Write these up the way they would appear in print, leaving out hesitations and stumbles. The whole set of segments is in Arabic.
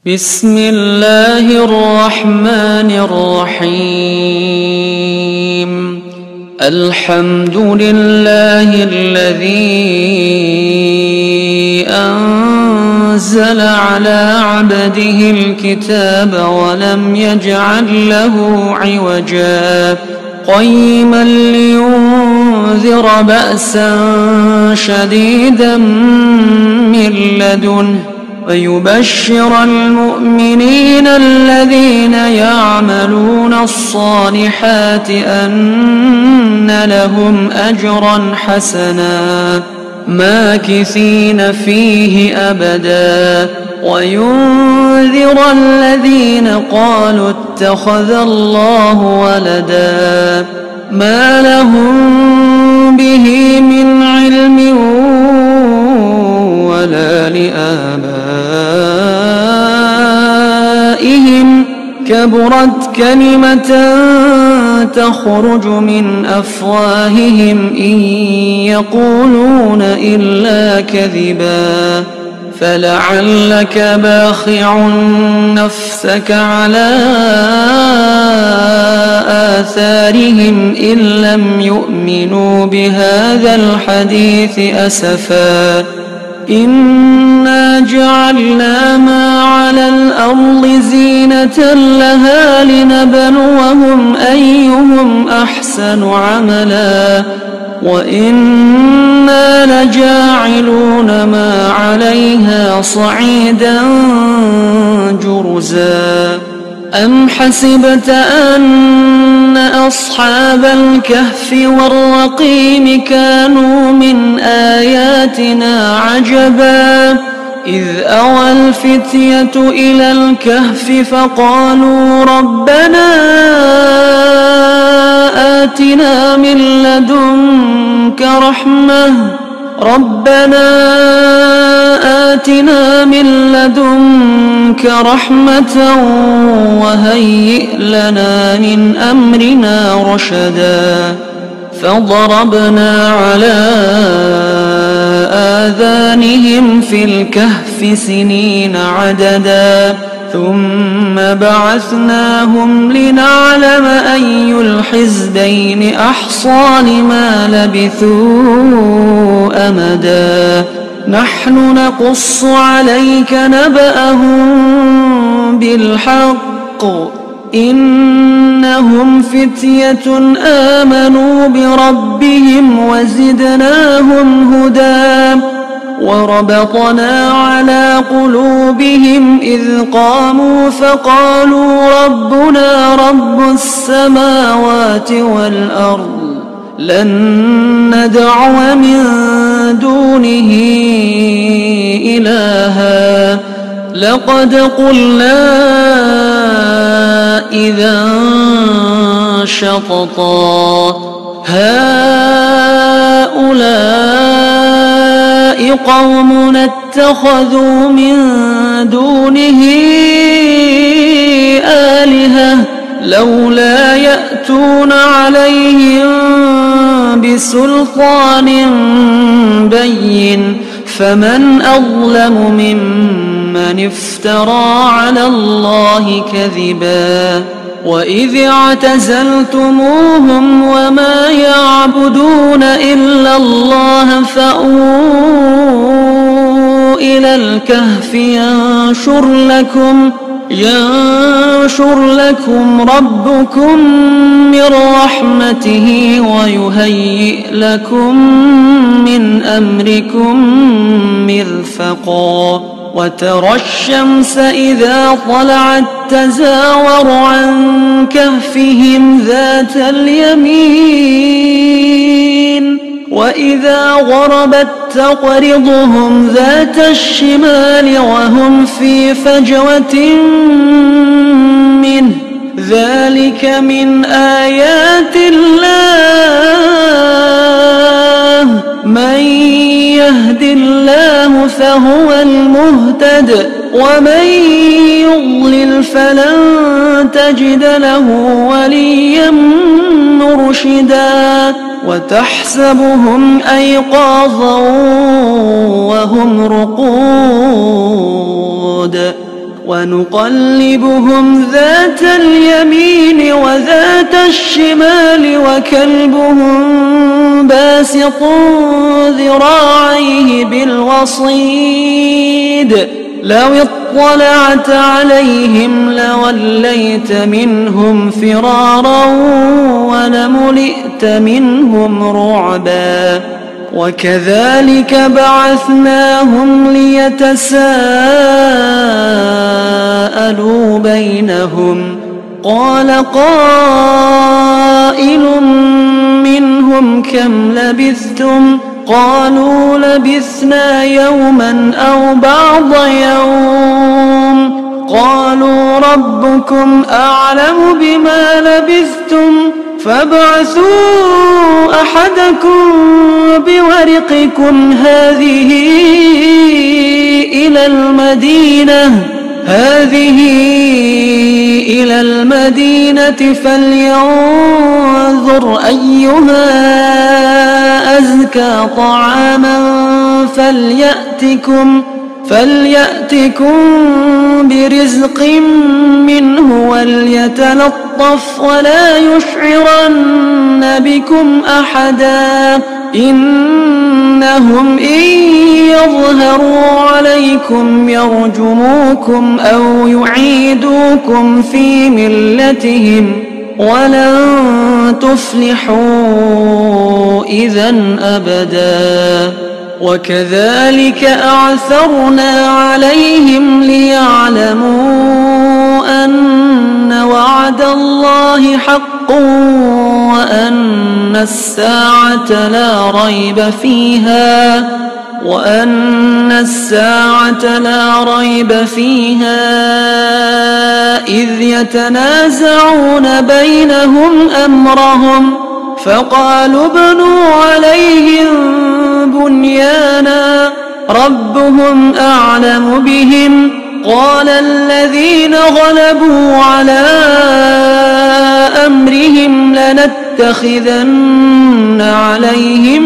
بسم الله الرحمن الرحيم. الحمد لله الذي أنزل على عبده الكتاب ولم يجعل له عوجا قيما لينذر بأسا شديدا من لدنه ويبشر المؤمنين الذين يعملون الصالحات أن لهم أجرا حسنا ماكثين فيه أبدا وينذر الذين قالوا اتخذ الله ولدا ما لهم به من علم ولا لآبائهم كبرت كلمة تخرج من أفواههم إن يقولون إلا كذبا فلعلك باخع نفسك على آثارهم إن لم يؤمنوا بهذا الحديث أسفا إنا جعلنا ما على الأرض زينة لها لنبلوهم أيهم أحسن عملا وإنا لجاعلون ما عليها صعيدا جرزا أم حسبت أن أصحاب الكهف والرقيم كانوا من آياتنا عجبا إذ أوى الفتية إلى الكهف فقالوا ربنا آتنا من لدنك رحمة وهيئ لنا من أمرنا رشدا فضربنا على آذانهم في الكهف سنين عددا ثم بعثناهم لنعلم أي الحزبين أحصى لما لبثوا أمدا نحن نقص عليك نبأهم بالحق إنهم فتية آمنوا بربهم وزدناهم هدى وربطنا على قلوبهم إذ قاموا فقالوا ربنا رب السماوات والأرض لن ندعو من دونه إلها لقد قلنا إذا شططا هؤلاء قوم اتخذوا من دونه آلهة لولا يأتون عليهم بسلطان بين فمن أظلم ممن افترى على الله كذبا وإذ اعتزلتموهم وما يعبدون إلا الله فأووا إلى الكهف ينشر لكم ربكم من رحمته ويهيئ لكم من أمركم مرفقا وترى الشمس إذا طلعت تزاور عن كهفهم ذات اليمين وإذا غربت تقرضهم ذات الشمال وهم في فجوة منه ذلك من آيات الله من يهد الله فهو المهتد ومن يضلل فلن تجد له وليا مرشدا وتحسبهم أيقاظا وهم رقود ونقلبهم ذات اليمين وذات الشمال وكلبهم باسط ذراعيه بالوصيد لو اطلعت عليهم لوليت منهم فرارا ولملئت منهم رعبا وكذلك بعثناهم ليتساءلوا بينهم قال قائل منهم كم لبثتم قالوا لبثنا يوما أو بعض يوم قالوا ربكم أعلم بما لبثتم فابعثوا أحدكم بورقكم هذه إلى المدينة فلينظر أيها أزكى طعاما فليأتكم برزق منه وليتلطف ولا يشعرن بكم أحدا إنهم إن يظهروا عليكم يرجموكم أو يعيدوكم في ملتهم ولن تفلحوا إذن أبدا وكذلك أعثرنا عليهم ليعلموا أن وعد الله حق وأن الساعة لا ريب فيها إذ يتنازعون بينهم أمرهم فقالوا ابنوا عليهم بنيانا ربهم أعلم بهم قال الذين غلبوا على أمرهم لنتخذن عليهم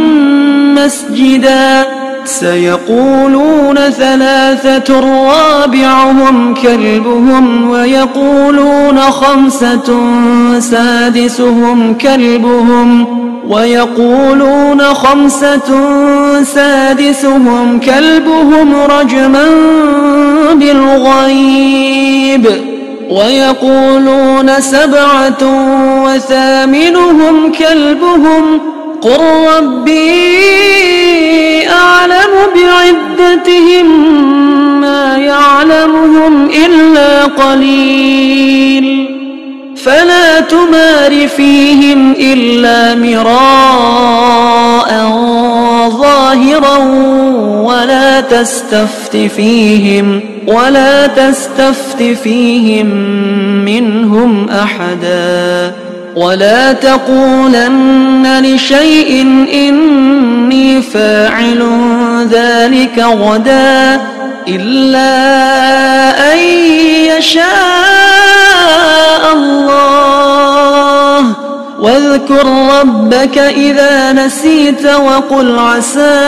مسجدا سيقولون ثلاثة رابعهم كلبهم ويقولون خمسة سادسهم كلبهم رجما بالغيب ويقولون 7 وثامنهم كلبهم قل ربي أعلم بعدتهم ما يعلمهم إلا قليل فلا تمار فيهم إلا مراء ظاهرا ولا تستفت فيهم منهم أحدا ولا تقولن لشيء إني فاعل ذلك غدا إلا أن يشاء الله واذكر ربك إذا نسيت وقل عسى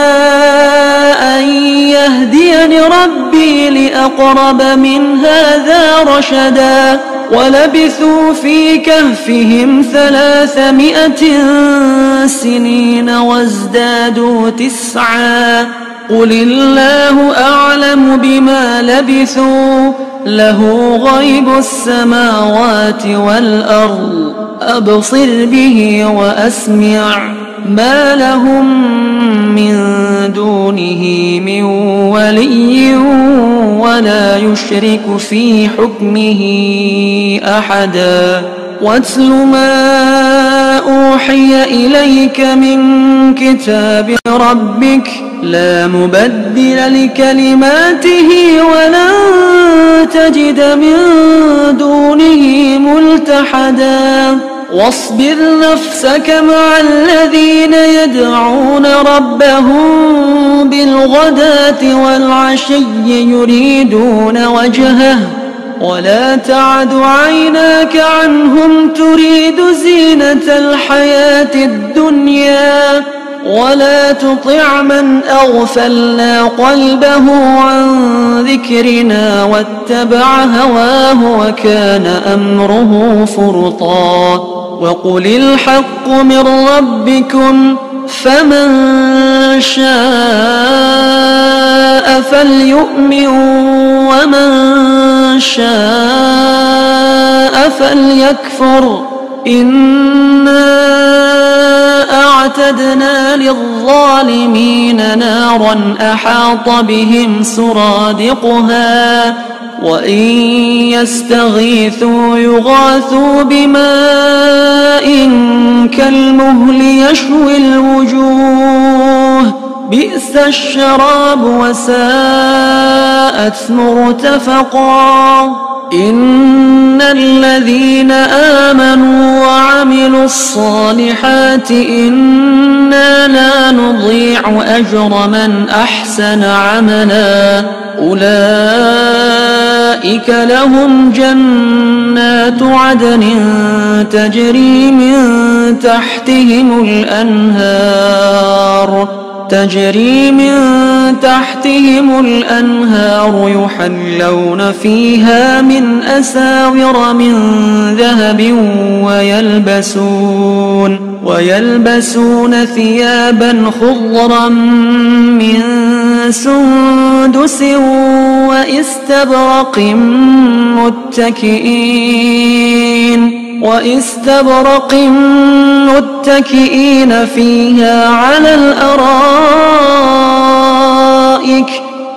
أن يهديني ربي لأقرب من هذا رشدا ولبثوا في كهفهم 300 سنين وازدادوا 9 قل الله أعلم بما لبثوا له غيب السماوات والأرض أبصر به وأسمع ما لهم من دونه من ولي ولا يشرك في حكمه أحدا واتل ما أوحي إليك من كتاب ربك لا مبدل لكلماته ولن تجد من دونه ملتحدا واصبر نفسك مع الذين يدعون ربهم بالغداة والعشي يريدون وجهه ولا تعد عيناك عنهم تريد زينة الحياة الدنيا ولا تطع من أغفلنا قلبه عن ذكرنا واتبع هواه وكان أمره فرطا وقل الحق من ربكم فمن شاء فليؤمن ومن شاء فليكفر إنا أعتدنا للظالمين نارا أحاط بهم سرادقها وإن يستغيثوا يغاثوا بماء كالمهل يشوي الوجوه بئس الشراب وساءت مرتفقا إن الذين آمنوا وعملوا الصالحات إنا لا نضيع أجر من أحسن عملا أولئك لهم جنات عدن تجري من تحتهم الأنهار يحلون فيها من أساور من ذهب ويلبسون ثيابا خضرا من سندس وإستبرق متكئين فيها على الأرائك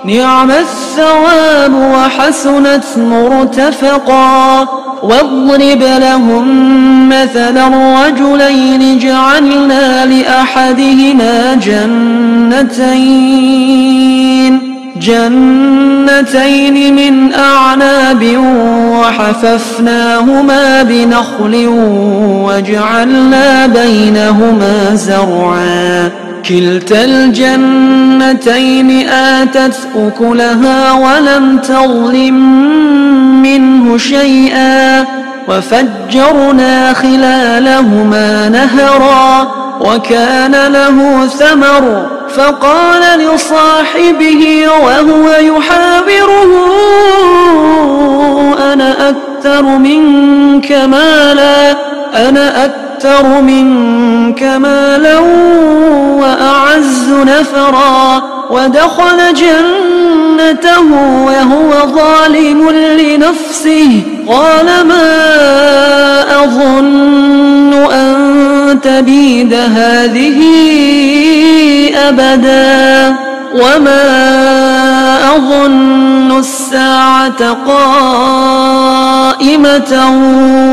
نعم الثواب وحسنت مرتفقا واضرب لهم مثلا رجلين جعلنا لأحدهما جنتين من أعناب وحففناهما بنخل وجعلنا بينهما زرعا كلتا الجنتين آتت أكلها ولم تظلم منه شيئا وفجرنا خلالهما نهرا وكان له ثمر فقال لصاحبه وهو يحاوره أنا أكثر منك مالا وأعز نفرا ودخل جنته وهو ظالم لنفسه قال ما أظن أن تبيد هذه أبدا وما أظن الساعة قائمة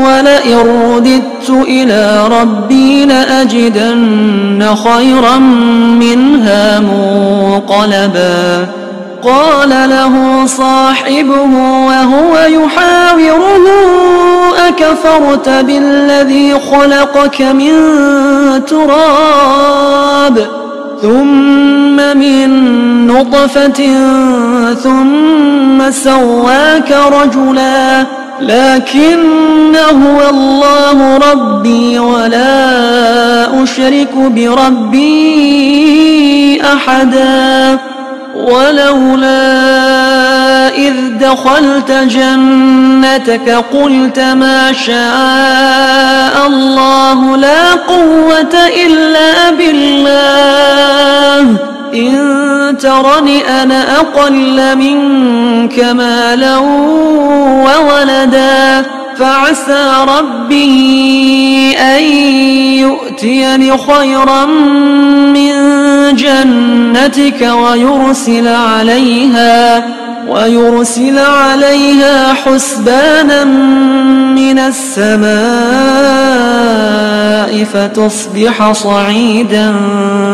ولئن رددت إلى ربي لأجدن خيرا منها منقلبا قال له صاحبه وهو يحاوره أكفرت بالذي خلقك من تراب ثم من نطفة ثم سواك رجلا لكن هو الله ربي ولا أشرك بربي أحدا ولولا إذ دخلت جنتك قلت ما شاء الله لا قوة إلا بالله إن ترني أنا أقل منك مالا وولدا فعسى ربي أن يؤتيني خيرا من جنتك ويرسل عليها حسبانا من السماء فتصبح صعيدا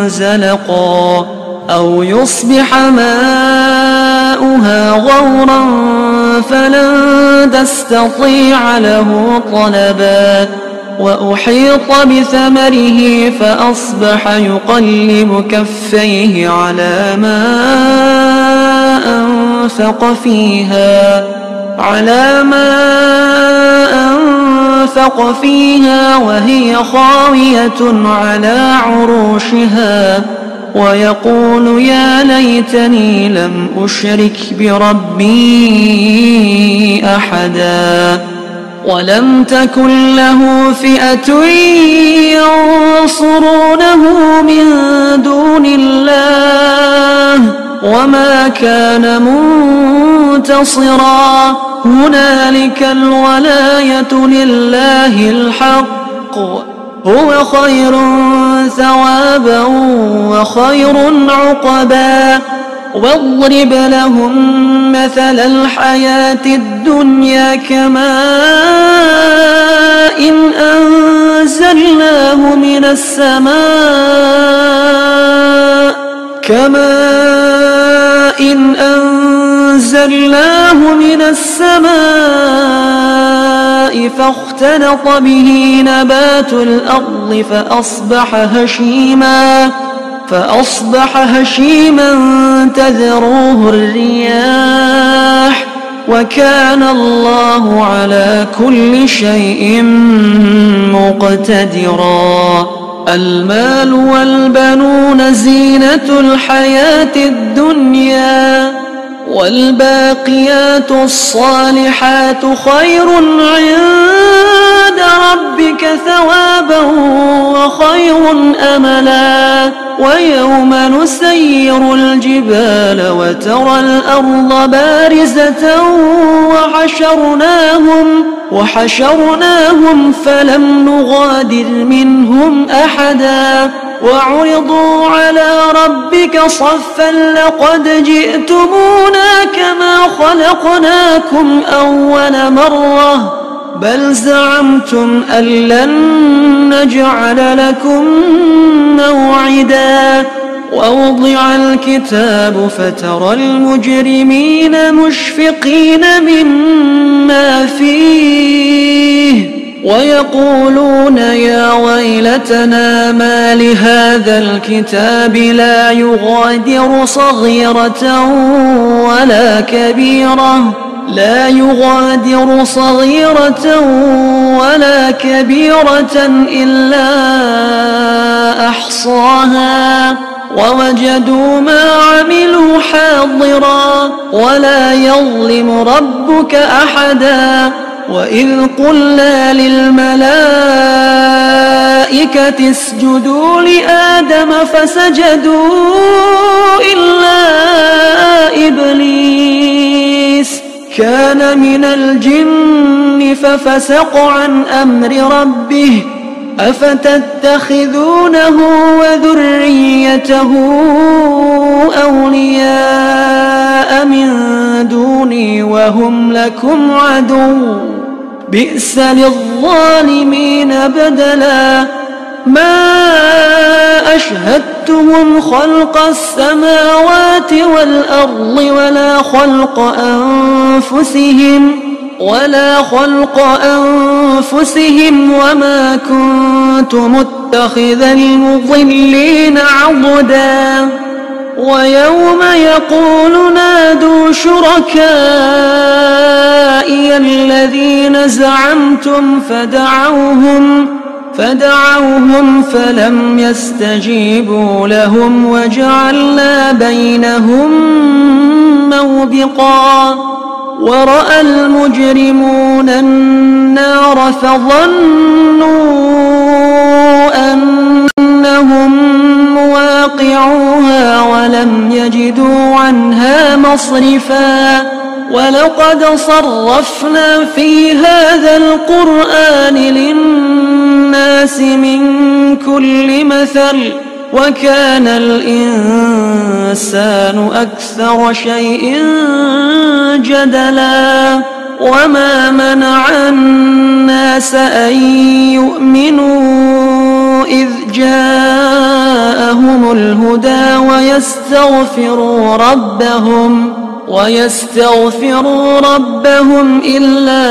زلقا أو يصبح ماؤها غورا فلن تستطيع له طلبا وأحيط بثمره فأصبح يقلب كفيه على ما أنفق فانفق فيها وهي خاوية على عروشها ويقول يا ليتني لم أشرك بربي أحدا ولم تكن له فئة ينصرونه من دون الله وما كان منتصرا هنالك الولاية لله الحق هو خير ثوابا وخير عقبا واضرب لهم مثل الحياة الدنيا كماء أنزلناه من السماء فاختلط به نبات الأرض فأصبح هشيما تذروه الرياح وكان الله على كل شيء مقتدرا المال والبنون زينة الحياة الدنيا والباقيات الصالحات خير عند ربك ثوابا وخير أملا ويوم نسير الجبال وترى الأرض بارزة وحشرناهم فلم نغادر منهم أحدا وعرضوا على ربك صفا لقد جئتمونا كما خلقناكم أول مرة بل زعمتم أن لن نجعل لكم موعدا ووضع الكتاب فترى المجرمين مشفقين مما فيه ويقولون يا ويلتنا ما لهذا الكتاب لا يغادر صغيرة ولا كبيرة إلا أحصاها ووجدوا ما عملوا حاضرا ولا يظلم ربك أحدا وإذ قلنا للملائكة اسجدوا لآدم فسجدوا إلا إبليس كان من الجن ففسق عن أمر ربه أفتتخذونه وذريته أولياء من دوني وهم لكم عدو بئس للظالمين بدلا ما أشهدتهم خلق السماوات والأرض ولا خلق أنفسهم وما كنت متخذ المضلين عضدا ويوم يقول نادوا شركائي الذين زعمتم فدعوهم فلم يستجيبوا لهم وجعلنا بينهم موبقا ورأى المجرمون النار فظنوا أنهم مواقعوها ولم يجدوا عنها مصرفا ولقد صرفنا في هذا القرآن للناس من كل مثل وكان الإنسان أكثر شيء جدلا وما منع الناس أن يؤمنوا إذ جاءهم الهدى ويستغفروا ربهم إلا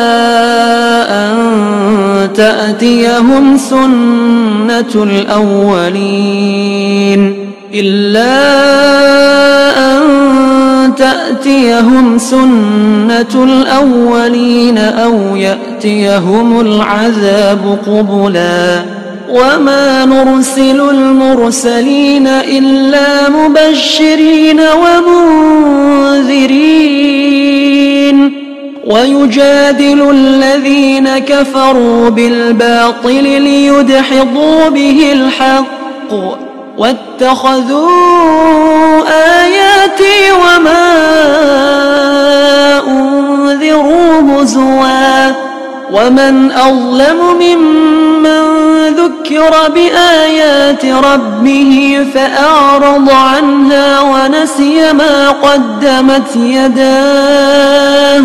أن تأتيهم سنة الأولين تأتيهم سنة الأولين أو يأتيهم العذاب قبلا وما نرسل المرسلين إلا مبشرين ومنذرين ويجادل الذين كفروا بالباطل ليدحضوا به الحق واتخذوا آياتي وما أنذروا هزوا ومن أظلم ممن ذكر بآيات ربه فأعرض عنها ونسي ما قدمت يداه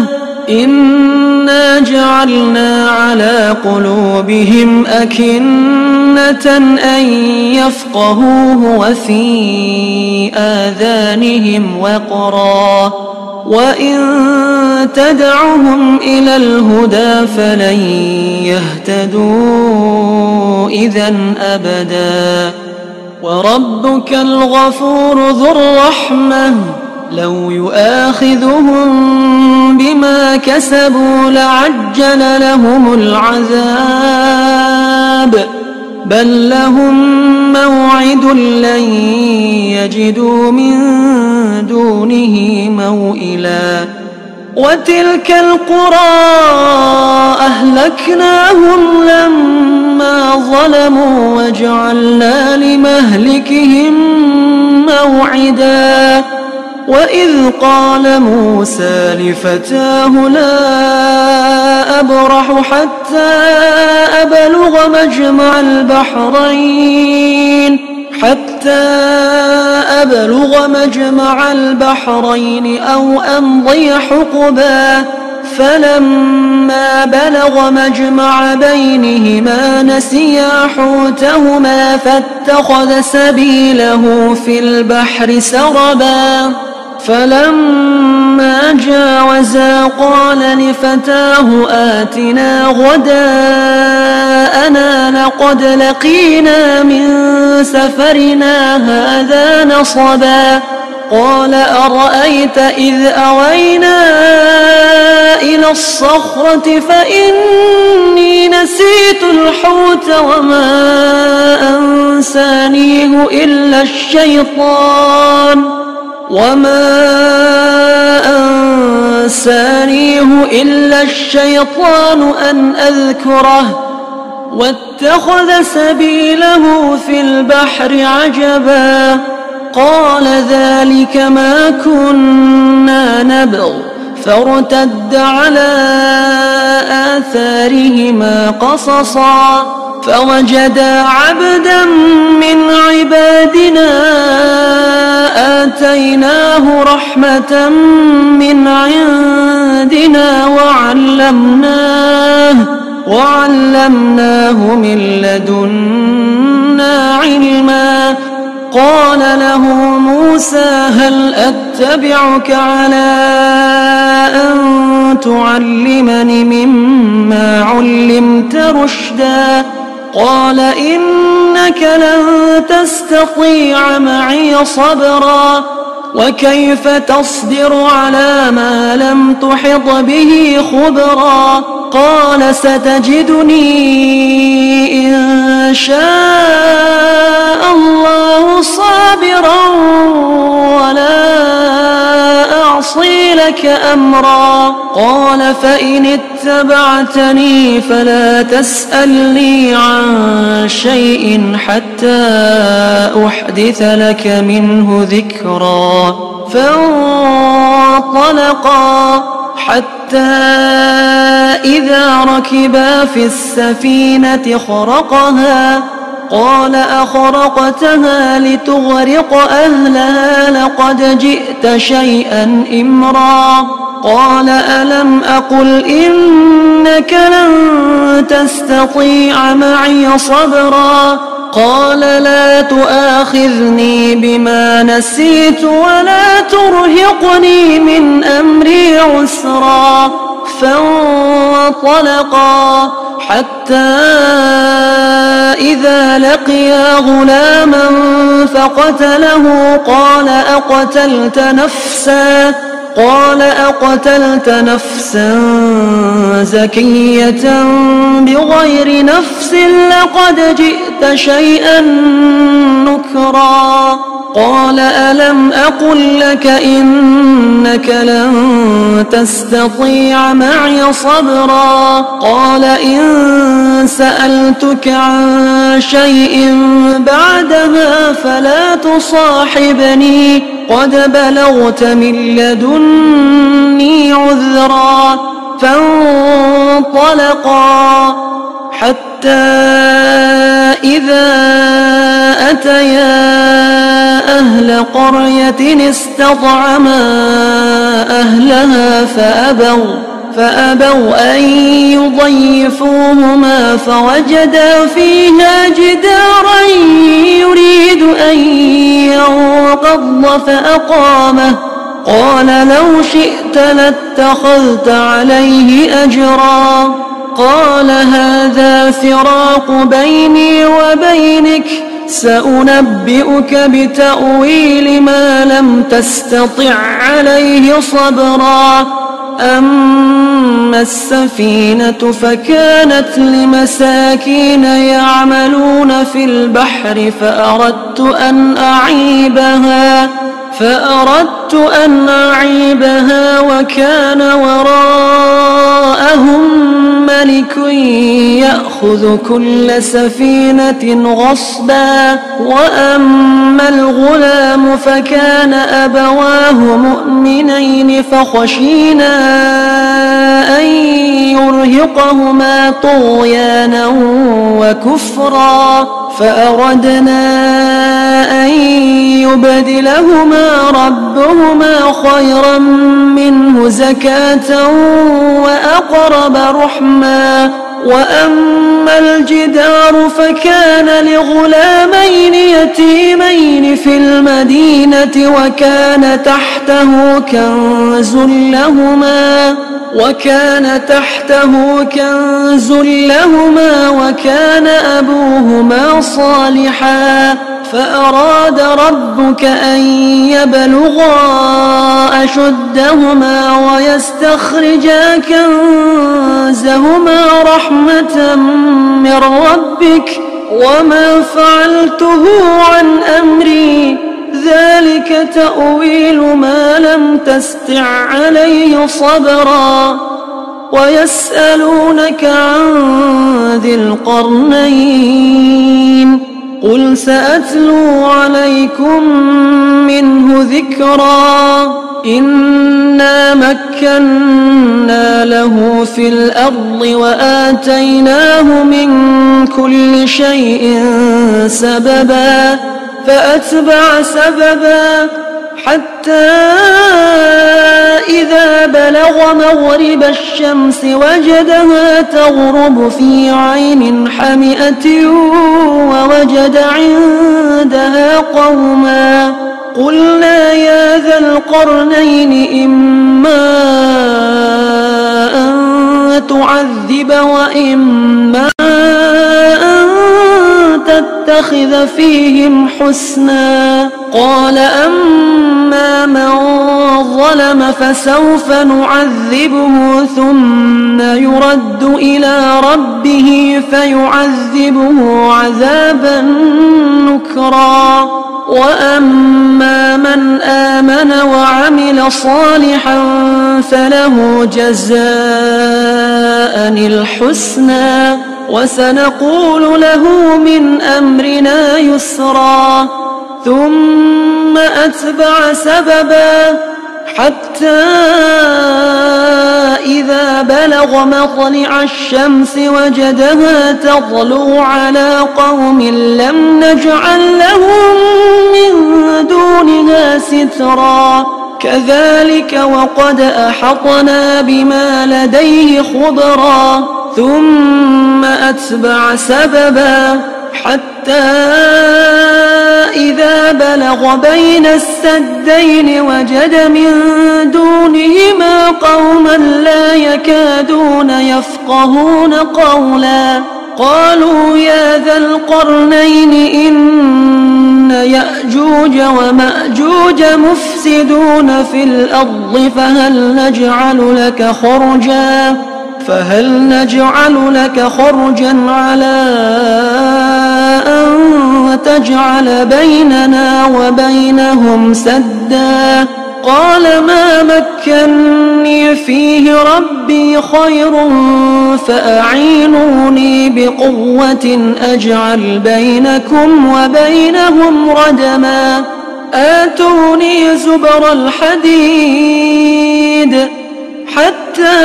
إنا جعلنا على قلوبهم أكنة أن يفقهوه وفي آذانهم وقرا وإن تدعهم إلى الهدى فلن يهتدوا إذا أبدا وربك الغفور ذو الرحمة لو يؤاخذهم بما كسبوا لعجل لهم العذاب بل لهم موعد لن يجدوا من دونه موئلا وتلك القرى أهلكناهم لما ظلموا وجعلنا لمهلكهم موعدا وإذ قال موسى لفتاه لا أبرح حتى أبلغ مجمع البحرين أو أمضي حقبا فلما بلغ مجمع بينهما نسيا حوتهما فاتخذ سبيله في البحر سربا فلما جاوزا قال لفتاه آتنا غداءنا لقد لقينا من سفرنا هذا نصبا قال أرأيت إذ أوينا إلى الصخرة فإني نسيت الحوت وما أنسانيه إلا الشيطان أن أذكره واتخذ سبيله في البحر عجبا قال ذلك ما كنا نبغ فارتد على آثارهما قصصا فوجدا عبدا من عبادنا آتيناه رحمة من عندنا وعلمناه من لدنا علما قال له موسى هل أتبعك على أن تعلمني مما علمت رشدا قال إنك لن تستطيع معي صبرا وكيف تصبر على ما لم تحط به خبرا قال ستجدني إن شاء الله صابرا ولا أعصي لك أمرا قال فإن اتبعتني فلا تسألني عن شيء حتى أحدث لك منه ذكرا فانطلقا حتى إذا ركبا في السفينة خرقها قال أخرقتها لتغرق أهلها لقد جئت شيئا إمرا قال ألم أقل إنك لن تستطيع معي صبرا قال لا تؤاخذني بما نسيت ولا ترهقني من أمري عسرا فانطلقا حتى إذا لقيا غلاما فقتله قال أقتلت نفسا قال أقتلت نفسا زكية بغير نفس لقد جئت شيئا نكرا قال ألم أقل لك إنك لن تستطيع معي صبرا قال إن سألتك عن شيء بعدها فلا تصاحبني قد بلغت من لدني عذرا فانطلقا حتى إذا أتيا أهل قرية استطعما أهلها فأبوا أن يضيفوهما فوجدا فيها جدارا يريد أن ينقض فأقامه قال لو شئت لاتخذت عليه أجرا قال هذا فراق بيني وبينك سأنبئك بتأويل ما لم تستطع عليه صبرا أما السفينة فكانت لمساكين يعملون في البحر فأردت أن أعيبها وكان وراءهم ملك يأخذ كل سفينة غصبا وأما الغلام فكان أبواه مؤمنين فخشينا أن يرهقهما طغيانا وكفرا فأردنا أن يبدلهما ربهما خيرا منه زكاة وأقرب رحما وأما الجدار فكان لغلامين يتيمين في المدينة وكان تحته كنز لهما وكان أبوهما صالحا فأراد ربك أن يبلغا أشدهما ويستخرجا كنزهما رحمة من ربك وما فعلته عن أمري ذلك تأويل ما لم تستع عليه صبرا ويسألونك عن ذي القرنين قل سأتلو عليكم منه ذكرا إنا مكنا له في الأرض وآتيناه من كل شيء سببا فأتبع سببا حتى إذا بلغ مغرب الشمس وجدها تغرب في عين حمئة ووجد عندها قوما قلنا يا ذا القرنين إما أن تعذب وإما أن تتخذ فيهم حسنا قال أما من ظلم فسوف نعذبه ثم يرد إلى ربه فيعذبه عذابا نكرا وأما من آمن وعمل صالحا فله جزاء الحسنى وسنقول له من أمرنا يسرا ثم أتبع سببا حتى إذا بلغ مطلع الشمس وجدها تطلع على قوم لم نجعل لهم من دونها سترا كذلك وقد أحطنا بما لديه خبرا ثم أتبع سببا حتى إذا بلغ بين السدين وجد من دونهما قوما لا يكادون يفقهون قولا قالوا يا ذا القرنين إن يأجوج ومأجوج مفسدون في الأرض فهل نجعل لك خرجا على أن تجعل بيننا وبينهم سدا قال ما مكني فيه ربي خير فأعينوني بقوة أجعل بينكم وبينهم ردما آتوني زبر الحديد حتى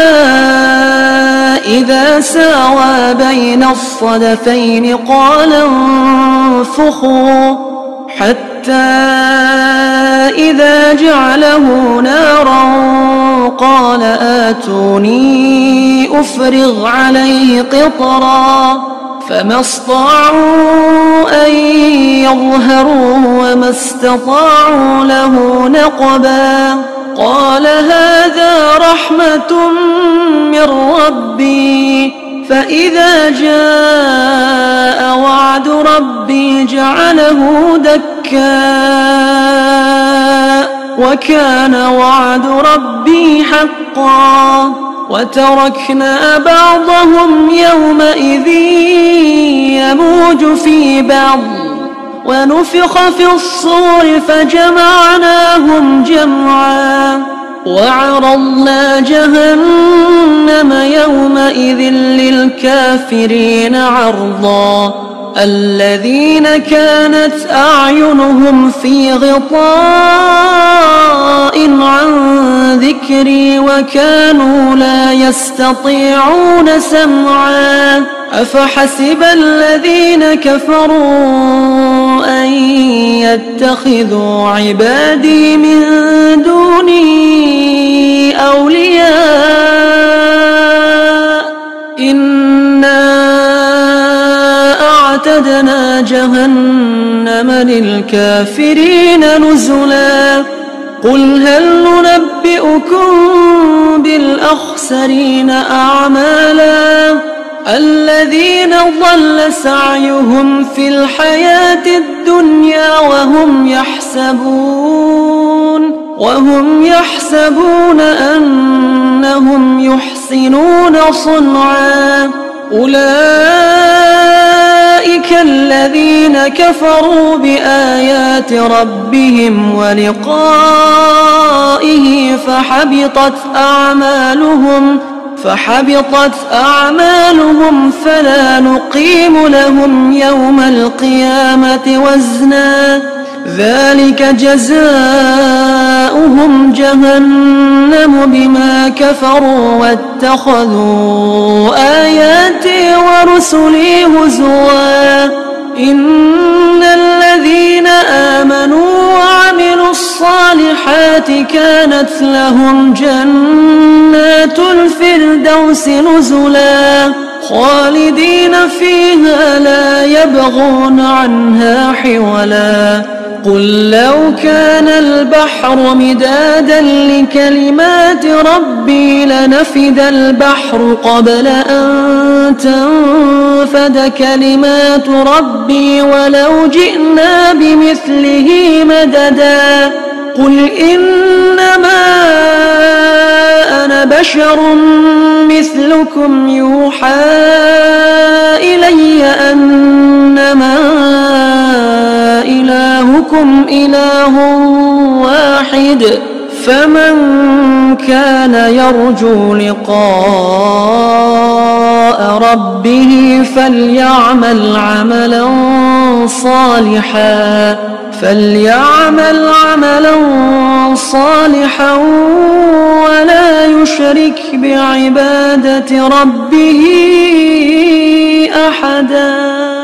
إذا ساوى بين الصدفين قال انفخوا حتى إذا جعله نارا قال آتوني أفرغ عليه قطرا فما استطاعوا أن يظهروه وما استطاعوا له نقبا قال هذا رحمة من ربي فإذا جاء وعد ربي جعله دكا وكان وعد ربي حقا وتركنا بعضهم يومئذ يموج في بعض ونفخ في الصور فجمعناهم جمعا وعرضنا جهنم يومئذ للكافرين عرضا الذين كانت أعينهم في غطاء عن ذكري وكانوا لا يستطيعون سمعا أفحسب الذين كفروا أن يتخذوا عبادي من دوني أولياء إنا أعتدنا جهنم للكافرين نزلا قل هل ننبئكم بالأخسرين أعمالا الذين ضل سعيهم في الحياة الدنيا وهم يحسبون أنهم يحسنون صنعا أولئك الذين كفروا بآيات ربهم ولقائه فحبطت أعمالهم فلا نقيم لهم يوم القيامة وزنا ذلك جزاؤهم جهنم بما كفروا واتخذوا آياتي ورسلي هزوا إن الذين آمنوا وعملوا الصالحات كانت لهم جنات الفردوس نزلا خالدين فيها لا يبغون عنها حولا قل لو كان البحر مدادا لكلمات ربي لنفد البحر قبل أن تنفد كلمات ربي ولو جئنا بمثله مددا قل إنما أنا بشر مثلكم يوحى إلي أنما إلهكم إله واحد فمن كان يرجو لقاء ربه فليعمل عملا صالحا ولا يشرك بعبادة ربه أحدا.